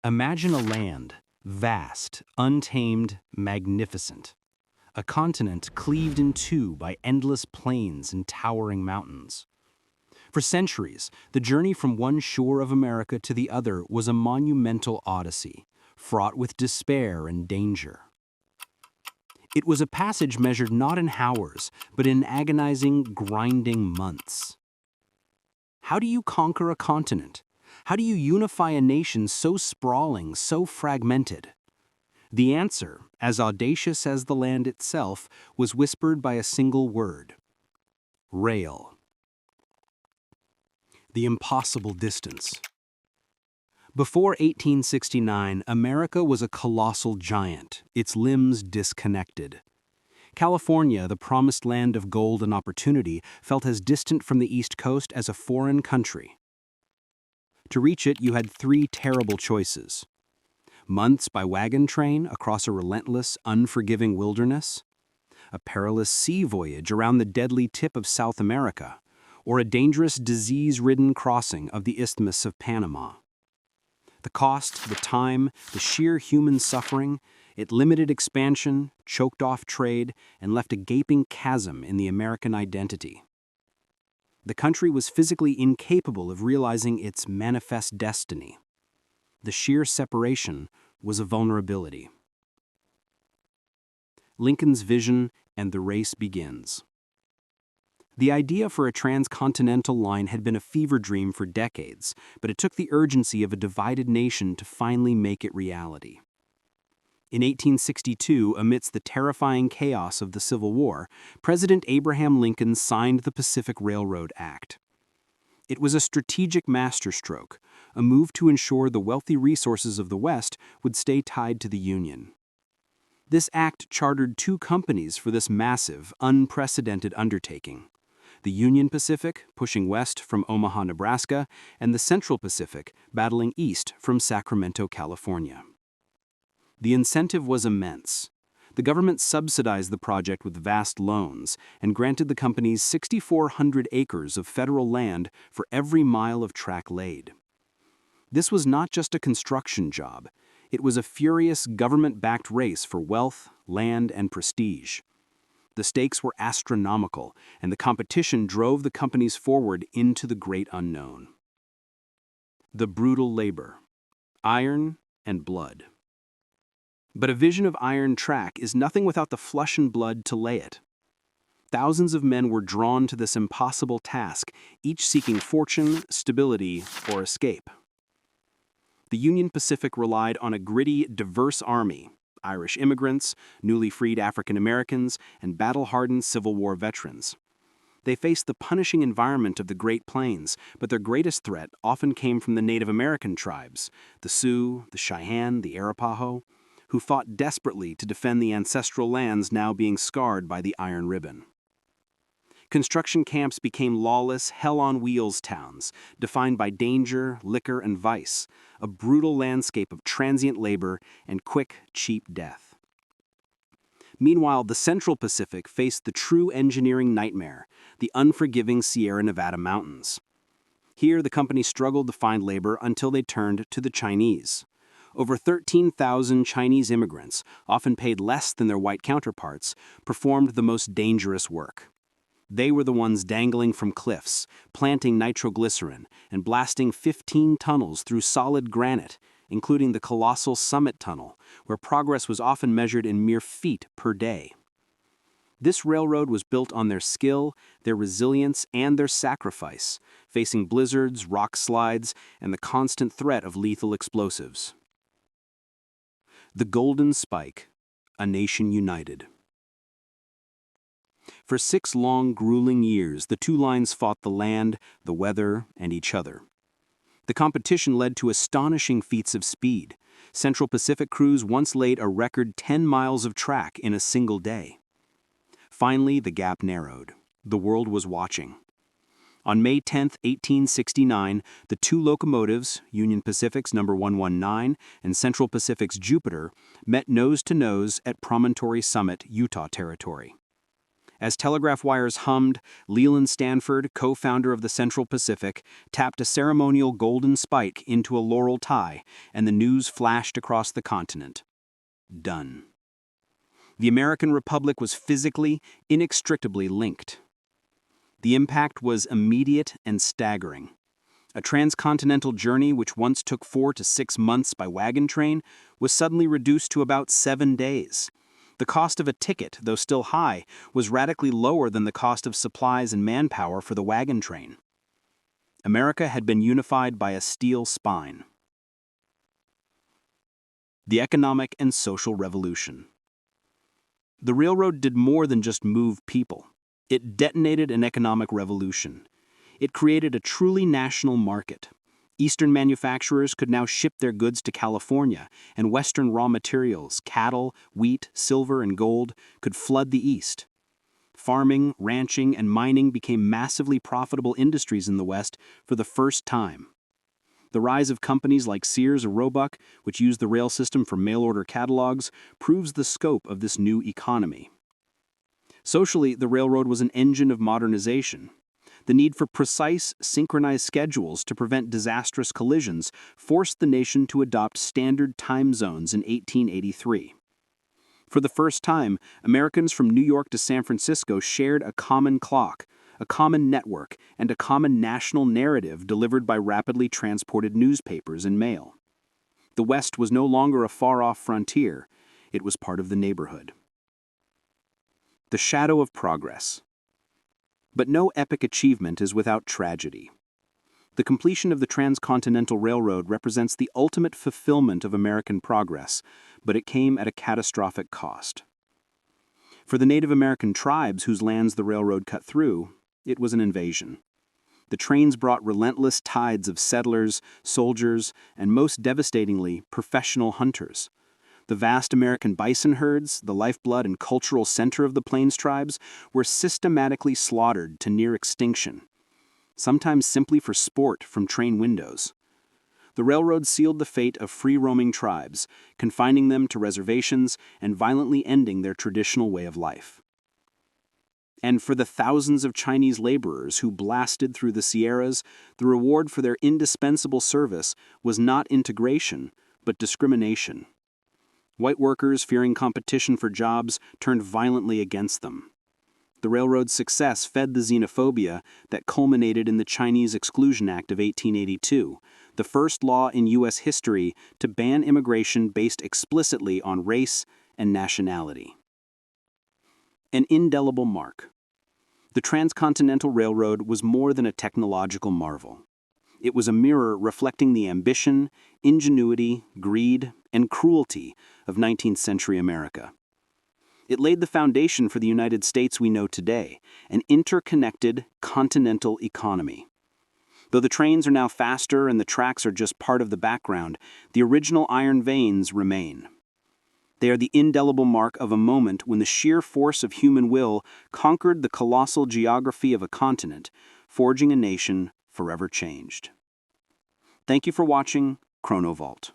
Imagine a land, vast, untamed, magnificent. A continent cleaved in two by endless plains and towering mountains. For centuries, the journey from one shore of America to the other was a monumental odyssey, fraught with despair and danger. It was a passage measured not in hours, but in agonizing, grinding months. How do you conquer a continent? How do you unify a nation so sprawling, so fragmented? The answer, as audacious as the land itself, was whispered by a single word: rail. The impossible distance. Before 1869, America was a colossal giant, its limbs disconnected. California, the promised land of gold and opportunity, felt as distant from the East Coast as a foreign country. To reach it, you had three terrible choices: months by wagon train across a relentless, unforgiving wilderness, a perilous sea voyage around the deadly tip of South America, or a dangerous, disease-ridden crossing of the Isthmus of Panama. The cost, the time, the sheer human suffering, it limited expansion, choked off trade, and left a gaping chasm in the American identity. The country was physically incapable of realizing its manifest destiny. The sheer separation was a vulnerability. Lincoln's vision, and the race begins. The idea for a transcontinental line had been a fever dream for decades, but it took the urgency of a divided nation to finally make it reality. In 1862, amidst the terrifying chaos of the Civil War, President Abraham Lincoln signed the Pacific Railroad Act. It was a strategic masterstroke, a move to ensure the wealthy resources of the West would stay tied to the Union. This act chartered two companies for this massive, unprecedented undertaking: the Union Pacific, pushing west from Omaha, Nebraska, and the Central Pacific, battling east from Sacramento, California. The incentive was immense. The government subsidized the project with vast loans and granted the companies 6,400 acres of federal land for every mile of track laid. This was not just a construction job. It was a furious government-backed race for wealth, land, and prestige. The stakes were astronomical, and the competition drove the companies forward into the great unknown. The brutal labor, iron and blood. But a vision of iron track is nothing without the flesh and blood to lay it. Thousands of men were drawn to this impossible task, each seeking fortune, stability, or escape. The Union Pacific relied on a gritty, diverse army: Irish immigrants, newly freed African Americans, and battle-hardened Civil War veterans. They faced the punishing environment of the Great Plains, but their greatest threat often came from the Native American tribes, the Sioux, the Cheyenne, the Arapaho, who fought desperately to defend the ancestral lands now being scarred by the Iron Ribbon. Construction camps became lawless, hell-on-wheels towns, defined by danger, liquor, and vice, a brutal landscape of transient labor and quick, cheap death. Meanwhile, the Central Pacific faced the true engineering nightmare: the unforgiving Sierra Nevada mountains. Here, the company struggled to find labor until they turned to the Chinese. Over 13,000 Chinese immigrants, often paid less than their white counterparts, performed the most dangerous work. They were the ones dangling from cliffs, planting nitroglycerin, and blasting 15 tunnels through solid granite, including the colossal Summit Tunnel, where progress was often measured in mere feet per day. This railroad was built on their skill, their resilience, and their sacrifice, facing blizzards, rock slides, and the constant threat of lethal explosives. The Golden Spike, a nation united. For 6 long, grueling years, the two lines fought the land, the weather, and each other. The competition led to astonishing feats of speed. Central Pacific crews once laid a record 10 miles of track in a single day. Finally, the gap narrowed. The world was watching. On May 10, 1869, the two locomotives, Union Pacific's No. 119 and Central Pacific's Jupiter, met nose to nose at Promontory Summit, Utah Territory. As telegraph wires hummed, Leland Stanford, co-founder of the Central Pacific, tapped a ceremonial golden spike into a laurel tie, and the news flashed across the continent. Done. The American Republic was physically, inextricably linked. The impact was immediate and staggering. A transcontinental journey which once took 4 to 6 months by wagon train was suddenly reduced to about 7 days. The cost of a ticket, though still high, was radically lower than the cost of supplies and manpower for the wagon train. America had been unified by a steel spine. The economic and social revolution. The railroad did more than just move people. It detonated an economic revolution. It created a truly national market. Eastern manufacturers could now ship their goods to California, and Western raw materials, cattle, wheat, silver, and gold, could flood the East. Farming, ranching, and mining became massively profitable industries in the West for the first time. The rise of companies like Sears or Roebuck, which used the rail system for mail-order catalogs, proves the scope of this new economy. Socially, the railroad was an engine of modernization. The need for precise, synchronized schedules to prevent disastrous collisions forced the nation to adopt Standerd Time zones in 1883. For the first time, Americans from New York to San Francisco shared a common clock, a common network, and a common national narrative delivered by rapidly transported newspapers and mail. The West was no longer a far-off frontier, it was part of the neighborhood. The shadow of progress. But no epic achievement is without tragedy. The completion of the Transcontinental Railroad represents the ultimate fulfillment of American progress, but it came at a catastrophic cost. For the Native American tribes whose lands the railroad cut through, it was an invasion. The trains brought relentless tides of settlers, soldiers, and most devastatingly, professional hunters. The vast American bison herds, the lifeblood and cultural center of the Plains tribes, were systematically slaughtered to near extinction, sometimes simply for sport from train windows. The railroad sealed the fate of free-roaming tribes, confining them to reservations and violently ending their traditional way of life. And for the thousands of Chinese laborers who blasted through the Sierras, the reward for their indispensable service was not integration, but discrimination. White workers, fearing competition for jobs, turned violently against them. The railroad's success fed the xenophobia that culminated in the Chinese Exclusion Act of 1882, the first law in U.S. history to ban immigration based explicitly on race and nationality. An indelible mark. The Transcontinental Railroad was more than a technological marvel. It was a mirror reflecting the ambition, ingenuity, greed, and cruelty of 19th century America. It laid the foundation for the United States we know today, an interconnected, continental economy. Though the trains are now faster and the tracks are just part of the background, the original iron veins remain. They are the indelible mark of a moment when the sheer force of human will conquered the colossal geography of a continent, forging a nation forever changed. Thank you for watching ChronoVault.